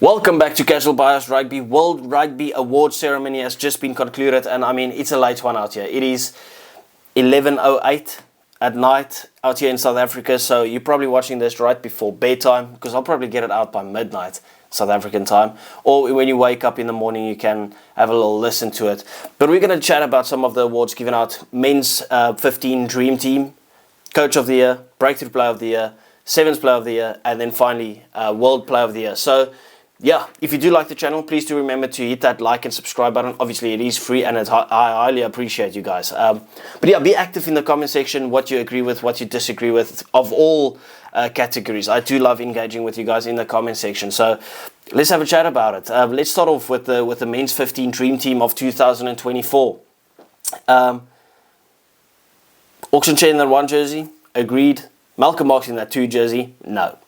Welcome back to Casual Bias Rugby. World Rugby Award ceremony has just been concluded, and I mean, it's a late one out here. It is 11:08 at night out here in South Africa, so you're probably watching this right before bedtime, because I'll probably get it out by midnight South African time, or when you wake up in the morning you can have a little listen to it. But we're going to chat about some of the awards given out. Men's 15 Dream Team, Coach of the Year, Breakthrough Player of the Year, Sevens Player of the Year, and then finally World Player of the Year. So yeah, if you do like the channel, please do remember to hit that like and subscribe button. Obviously, it is free, and I highly appreciate you guys. But yeah, be active in the comment section, what you agree with, what you disagree with, of all categories. I do love engaging with you guys in the comment section. So let's have a chat about it. Let's start off with the men's 15 Dream Team of 2024. Auction chair in that 1 jersey, agreed. Malcolm Marx in that 2 jersey, no.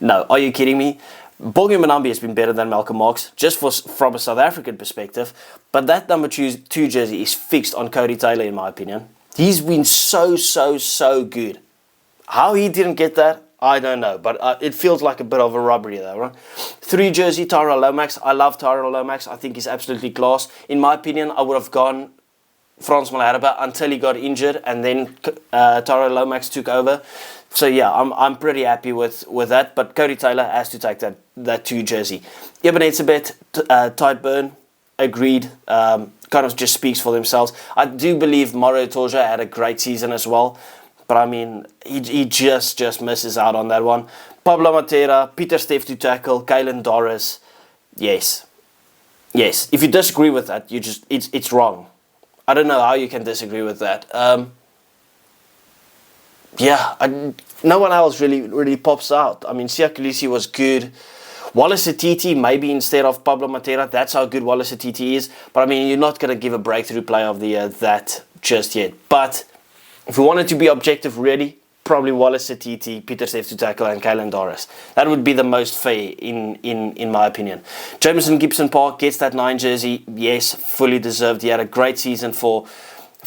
No, are you kidding me? Bogi Manambi has been better than Malcolm Marx, just from a South African perspective, but that number 2 jersey is fixed on Cody Taylor, in my opinion. He's been so good. How he didn't get that, I don't know, but it feels like a bit of a robbery though, right? 3 jersey, Tyrell Lomax. I love Tyrell Lomax. I think he's absolutely class. In my opinion, I would have gone Frans Malherbe until he got injured, and then Tyrell Lomax took over. So yeah, I'm pretty happy with that. But Cody Taylor has to take that 2 jersey. Ebenezer Tight Burn, agreed. Kind of just speaks for themselves. I do believe Mario Torja had a great season as well, but I mean, he just misses out on that one. Pablo Matera, Peter Steff to tackle, Kalen Doris. Yes. If you disagree with that, it's wrong. I don't know how you can disagree with that. No one else really pops out. I mean, Siya Kolisi was good. Wallace Atiti, maybe instead of Pablo Matera. That's how good Wallace Atiti is. But I mean, you're not going to give a Breakthrough Player of the Year that just yet. But if we wanted to be objective, really, probably Wallace Atiti, Peter Steff to tackle, and Kalen Doris. That would be the most fair in my opinion. Jameson Gibson Park gets that 9 jersey. Yes, fully deserved. He had a great season for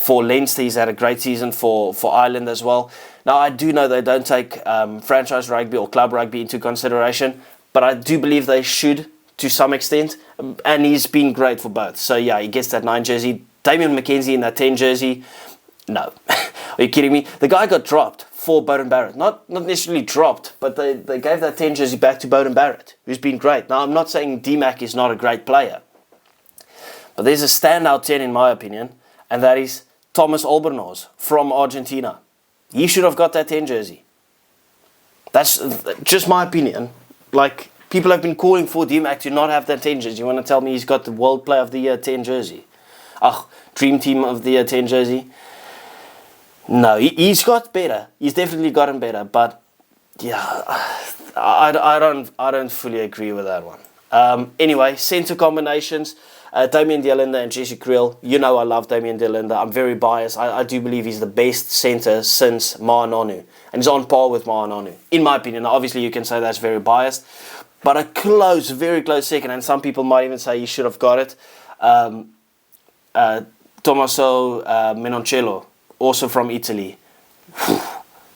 Leinster. He's had a great season for Ireland as well. Now, I do know they don't take franchise rugby or club rugby into consideration, but I do believe they should to some extent, and he's been great for both. So yeah, he gets that 9 jersey. Damian McKenzie in that 10 jersey, no. Are you kidding me? The guy got dropped for Beauden Barrett. Not necessarily dropped, but they gave that 10 jersey back to Beauden Barrett, who's been great. Now, I'm not saying D-Mac is not a great player, but there's a standout 10 in my opinion, and that is Thomas Albornoz from Argentina. He should have got that 10 jersey. That's just my opinion. Like, people have been calling for D-Mac to not have that 10 jersey. You want to tell me he's got the World Player of the Year 10 jersey? Dream Team of the Year 10 jersey? No, he's got better. He's definitely gotten better. But yeah, I don't fully agree with that one. Anyway, centre combinations. Damien Dealinda and Jesse Creel. You know I love Damien Dealinda. I'm very biased. I do believe he's the best centre since Maanonu. And he's on par with Maanonu, in my opinion. Now, obviously, you can say that's very biased. But a very close second. And some people might even say he should have got it. Tommaso Menoncello, also from Italy.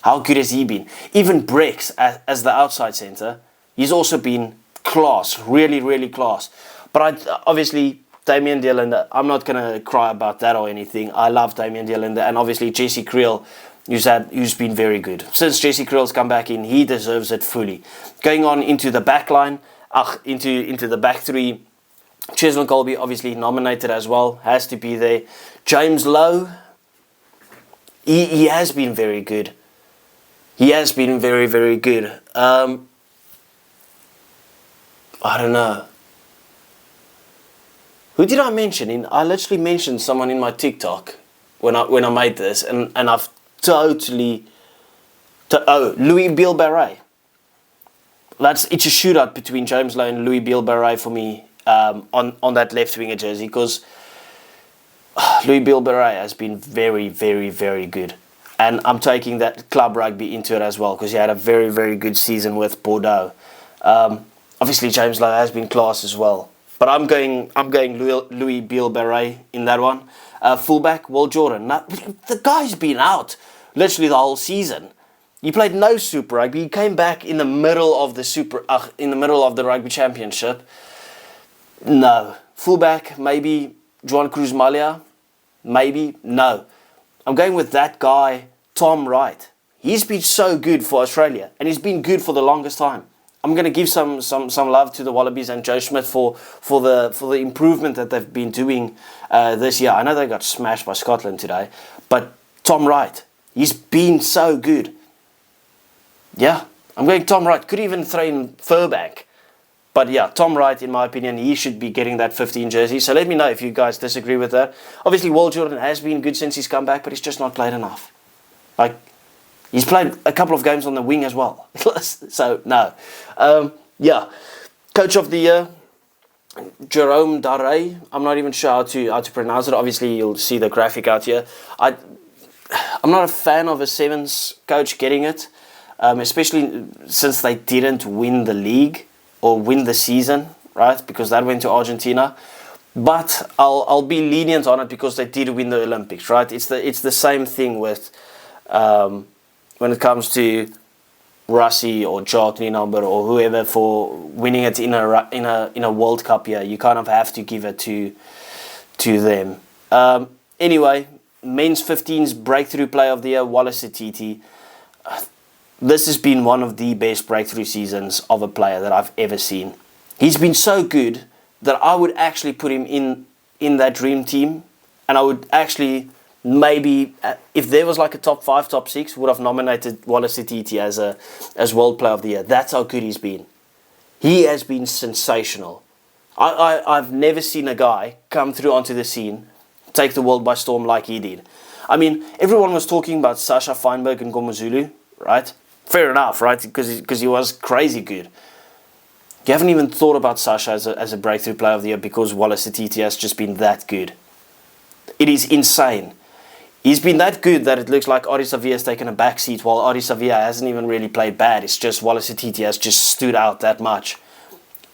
How good has he been? Even Brex, as the outside centre, he's also been class. Really class. But obviously, Damien Dealinda, I'm not going to cry about that or anything. I love Damien Dealinda, and obviously Jesse Creel, who's been very good. Since Jesse Creel's come back in, he deserves it fully. Going on into the back line, into the back 3, Cheslin Colby, obviously nominated as well, has to be there. James Lowe, he has been very good. He has been very good. I don't know. Who did I mention? I literally mentioned someone in my TikTok when I made this, and I've totally... Louis Beale-Barret. It's a shootout between James Lowe and Louis Beale-Barret for me on that left winger jersey, because Louis Beale-Barret has been very good. And I'm taking that club rugby into it as well, because he had a very good season with Bordeaux. Obviously, James Lowe has been class as well. But I'm going Louis Beale-Barret in that one. Fullback, Will Jordan. Now, the guy's been out literally the whole season. He played no Super Rugby. He came back in the middle of the Rugby Championship. No. Fullback, maybe Juan Cruz Malia. Maybe. No. I'm going with that guy, Tom Wright. He's been so good for Australia, and he's been good for the longest time. I'm going to give some love to the Wallabies and Joe Schmidt for the improvement that they've been doing this year. I know they got smashed by Scotland today, but Tom Wright, he's been so good. Yeah, I'm going Tom Wright. Could even throw in Furbank. But yeah, Tom Wright, in my opinion, he should be getting that 15 jersey. So let me know if you guys disagree with that. Obviously, Will Jordan has been good since he's come back, but he's just not played enough. Like, he's played a couple of games on the wing as well. So, no. Yeah. Coach of the Year, Jerome Darryl. I'm not even sure how to pronounce it. Obviously, you'll see the graphic out here. I'm not a fan of a Sevens coach getting it, especially since they didn't win the league or win the season, right? Because that went to Argentina. But I'll be lenient on it because they did win the Olympics, right? It's the same thing with when it comes to Rassie or Jock Nienaber or whoever for winning it in a World Cup year. You kind of have to give it to them. Anyway, men's 15's breakthrough player of the year, Wallace Atiti. This has been one of the best breakthrough seasons of a player that I've ever seen. He's been so good that I would actually put him in that dream team, and I would actually maybe, if there was like a top 5, top 6, would have nominated Wallace Atiti as World Player of the Year. That's how good he's been. He has been sensational. I've never seen a guy come through onto the scene, take the world by storm like he did. I mean, everyone was talking about Sasha Feinberg and Gomozulu, right? Fair enough, right? Because he was crazy good. You haven't even thought about Sasha as a breakthrough player of the year because Wallace Atiti has just been that good. It is insane. He's been that good that it looks like Ori Savia has taken a back seat while Ori Savia hasn't even really played bad. It's just Wallace Atiti has just stood out that much.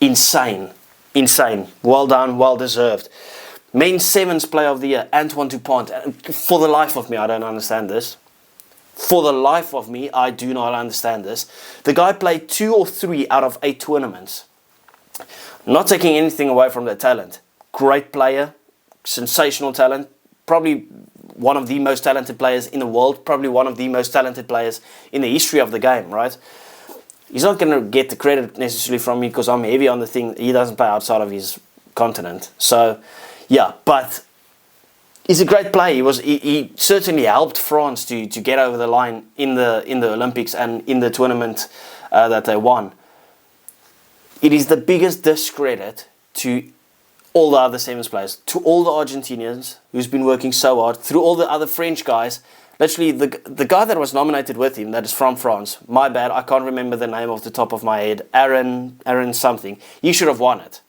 Insane. Insane. Well done, well deserved. Men's Sevens player of the year, Antoine Dupont. For the life of me, I don't understand this. For the life of me, I do not understand this. The guy played 2 or 3 out of 8 tournaments. Not taking anything away from their talent. Great player, sensational talent, probably one of the most talented players in the world, probably one of the most talented players in the history of the game, right? He's not going to get the credit necessarily from me because I'm heavy on the thing. He doesn't play outside of his continent. So, yeah, but he's a great player. He certainly helped France to get over the line in the Olympics and in the tournament that they won. It is the biggest discredit to all the other Sevens players, to all the Argentinians who's been working so hard, through all the other French guys. Literally, the guy that was nominated with him, that is from France, my bad, I can't remember the name off the top of my head, Aaron something. He should have won it,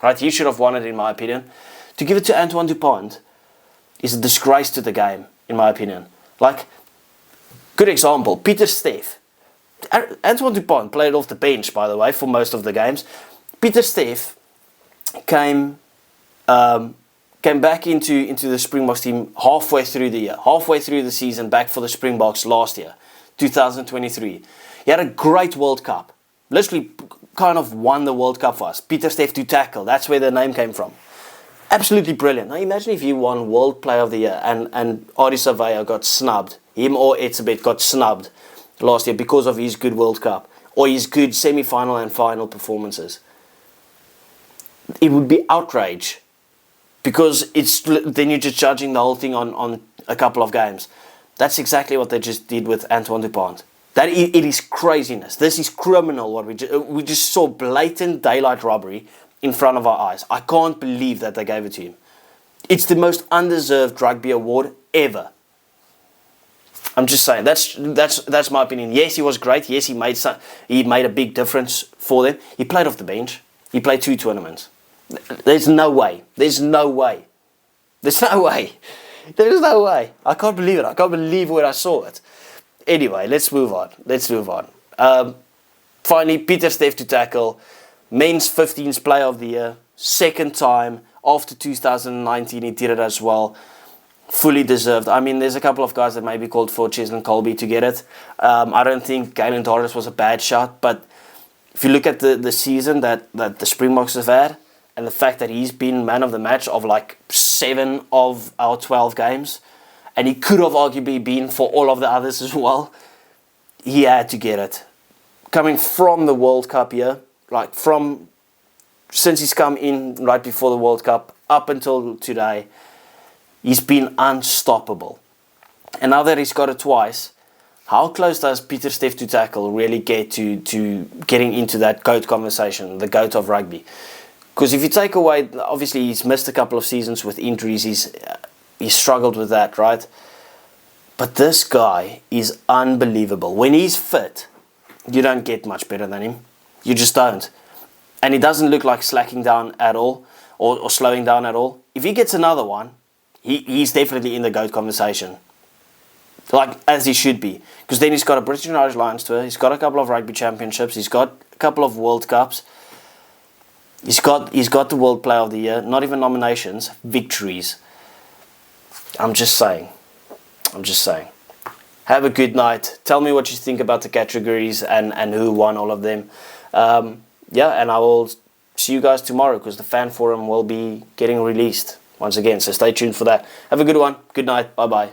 right? He should have won it, in my opinion. To give it to Antoine Dupont is a disgrace to the game, in my opinion. Like, good example, Pieter Steff. Antoine Dupont played off the bench, by the way, for most of the games. Pieter Steff came back into the Springboks team halfway through the year, halfway through the season, back for the Springboks last year, 2023. He had a great World Cup. Literally kind of won the World Cup for us. Pieter Steff to tackle, that's where the name came from. Absolutely brilliant. Now imagine if you won World Player of the Year and Adi Savea got snubbed, him or Etzebeth got snubbed last year because of his good World Cup or his good semi-final and final performances. It would be outrage because then you're just judging the whole thing on a couple of games. That's exactly what they just did with Antoine Dupont. It is craziness. This is criminal. What we just saw blatant daylight robbery in front of our eyes. I can't believe that they gave it to him. It's the most undeserved rugby award ever. I'm just saying, that's my opinion. Yes, he was great. Yes, he made a big difference for them. He played off the bench. He played 2 tournaments. There's no way. There's no way. There's no way. There's no way. I can't believe it. I can't believe where I saw it. Anyway, let's move on. Finally, Pieter Steff to tackle. Men's 15's player of the year. Second time after 2019 he did it as well. fully deserved. I mean, there's a couple of guys that maybe called for Cheslin Colby to get it. I don't think Galen Torres was a bad shot, but if you look at the season that the Springboks have had, and the fact that he's been man of the match of like 7 of our 12 games, and he could have arguably been for all of the others as well, he had to get it. Coming from the World Cup here, like since he's come in right before the World Cup up until today, he's been unstoppable. And now that he's got it twice, how close does Peter Steff to tackle really get to getting into that GOAT conversation, the GOAT of rugby? Because if you take away, obviously he's missed a couple of seasons with injuries, he's struggled with that, right? But this guy is unbelievable. When he's fit, you don't get much better than him. You just don't. And he doesn't look like slacking down at all or slowing down at all. If he gets another one, he's definitely in the GOAT conversation. Like, as he should be. Because then he's got a British and Irish Lions tour, he's got a couple of rugby championships, he's got a couple of World Cups, he's got the World Player of the Year, not even nominations, victories. I'm just saying. Have a good night. Tell me what you think about the categories and who won all of them. Yeah, and I will see you guys tomorrow because the fan forum will be getting released once again. So stay tuned for that. Have a good one. Good night. Bye-bye.